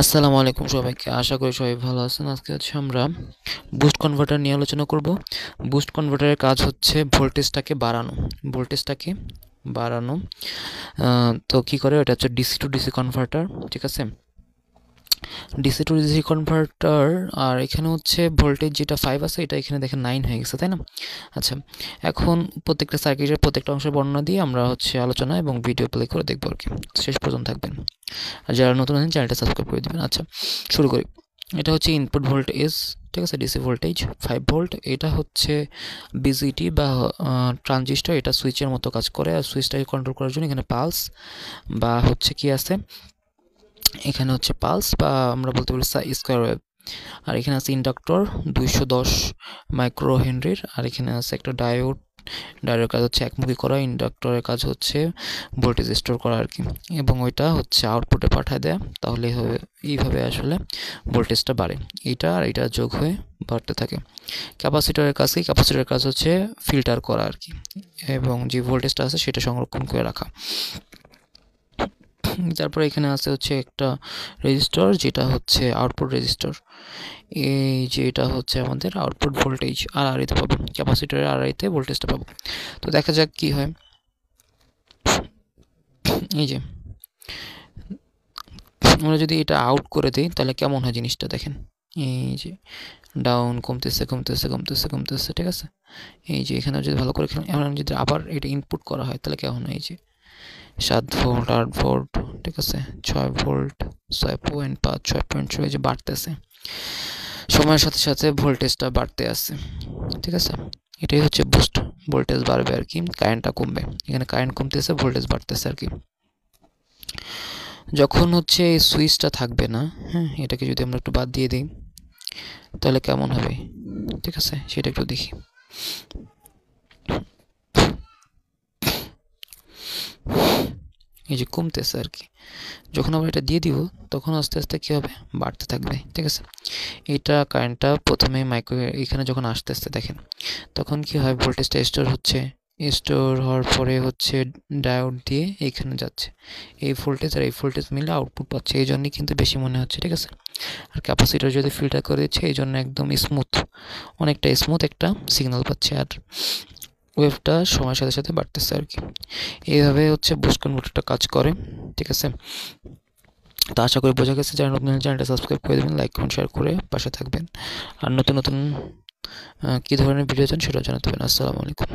আসসালামু আলাইকুম সবাইকে। আশা করি সবাই ভালো আছেন। আজকে হচ্ছে আমরা বুস্ট কনভার্টার নিয়ে আলোচনা করব। বুস্ট কনভার্টারের কাজ হচ্ছে ভোল্টেজটাকে বাড়ানো। তো কি করে, এটা হচ্ছে ডিসি টু ডিসি কনভার্টার, ঠিক আছে? DC to DC converter. আর এখানে হচ্ছে ভোল্টেজ যেটা 5 আছে, এটা এখানে দেখেন 9 হয়ে গেছে, তাই না? আচ্ছা, এখন প্রত্যেকটা সার্কিটের প্রত্যেকটা অংশের বর্ণনা দিয়ে আমরা হচ্ছে আলোচনা এবং ভিডিও প্লে করে দেখবো আর কি। শেষ পর্যন্ত থাকবেন। আর যারা নতুন আছেন চ্যানেলটা সাবস্ক্রাইব করে দেবেন। আচ্ছা, শুরু করি। এটা হচ্ছে ইনপুট ভোল্টেজ, ঠিক আছে? DC voltage 5 volt. এটা হচ্ছে বিজিটি বা ট্রানজিস্টর। এটা সুইচের মতো কাজ করে। আর সুইচটাকে কন্ট্রোল করার জন্য এখানে পালস বা হচ্ছে কি আছে, এখানে হচ্ছে পালস বা আমরা বলতে পারি স্কোয়ার ওয়েভ। আর এখানে আছে ইন্ডাক্টর 210 মাইক্রো হেনরির। আর এখানে আছে একটা ডায়োড। ডায়োডের কাজ হচ্ছে একমুখী করা, ইন্ডাক্টরের কাজ হচ্ছে ভোল্টেজ স্টোর করা আর কি। এবং ওইটা হচ্ছে আউটপুটে পাঠায় দেয়, তাহলে এইভাবে আসলে ভোল্টেজটা বাড়ে। এইটা আর এইটা যোগ হয়ে বাড়তে থাকে। ক্যাপাসিটরের কাজ হচ্ছে ফিল্টার করা আর কি, এবং যে ভোল্টেজটা আছে সেটা সংরক্ষণ করে রাখা। তারপরে এখানে আছে হচ্ছে একটা রেজিস্টর, যেটা হচ্ছে আউটপুট রেজিস্টর। এই যে এটা হচ্ছে আমাদের আউটপুট ভোল্টেজ, আর আড়াইতে পাবো, ক্যাপাসিটরের আড়াইতে ভোল্টেজটা পাবো। তো দেখা যাক কি হয়। এই যে আমরা যদি এটা আউট করে দিই তাহলে কেমন হয় জিনিসটা দেখেন। এই যে ডাউন কমতেছে কমতেছে কমতেছে কমতেছে, ঠিক আছে? এই যে এখানে যদি ভালো করে এমন যদি আবার এটা ইনপুট করা হয় তাহলে কেমন হয়? এই যে 7 ভোল্ট, 8 ভোল্ট, ঠিক আছে, 6 ভোল্ট, 6.5, 6.6, এই যে বাড়তেছে। সময়ের সাথে সাথে ভোল্টেজটা বাড়তে আছে, ঠিক আছে? এটাই হচ্ছে বুস্ট। ভোল্টেজ বাড়বে আর কি, কারেন্টটা কমবে। এখানে কারেন্ট কমতেছে, ভোল্টেজ বাড়তেছে আর কি। যখন হচ্ছে এই সুইচটা থাকবে না, হ্যাঁ, এটাকে যদি আমরা একটু বাদ দিয়ে দিই তাহলে কেমন হবে, ঠিক আছে? সেটা একটু দেখি। এই যে কমতেছে আর কি। যখন আমরা এটা দিয়ে দিব তখন আস্তে আস্তে কী হবে, বাড়তে থাকবে, ঠিক আছে? এইটা কারেন্টটা প্রথমে এখানে যখন আস্তে আস্তে দেখেন, তখন কি হয়, ভোল্টেজটা স্টোর হচ্ছে। স্টোর হওয়ার পরে হচ্ছে ডায়োড দিয়ে এইখানে যাচ্ছে। এই ভোল্টেজ আর এই ভোল্টেজ মিলে আউটপুট পাচ্ছে, এই জন্যই কিন্তু বেশি মনে হচ্ছে, ঠিক আছে? আর ক্যাপাসিটর যদি ফিল্টার করে দিচ্ছে, এই জন্য একদম স্মুথ, অনেকটা স্মুথ একটা সিগন্যাল পাচ্ছে। আর ওয়েভটা সময়ের সাথে সাথে বাড়তেছে আর কি। এইভাবে হচ্ছে বুস্ট কনভার্টারটা কাজ করে, ঠিক আছে? তো আশা করি বোঝা গেছে। যারা নতুন চ্যানেলটা সাবস্ক্রাইব করে দেবেন, লাইক কমেন্ট শেয়ার করে পাশে থাকবেন। আর নতুন নতুন কী ধরনের ভিডিও চান সেটাও জানাতে পারেন। আসসালামু আলাইকুম।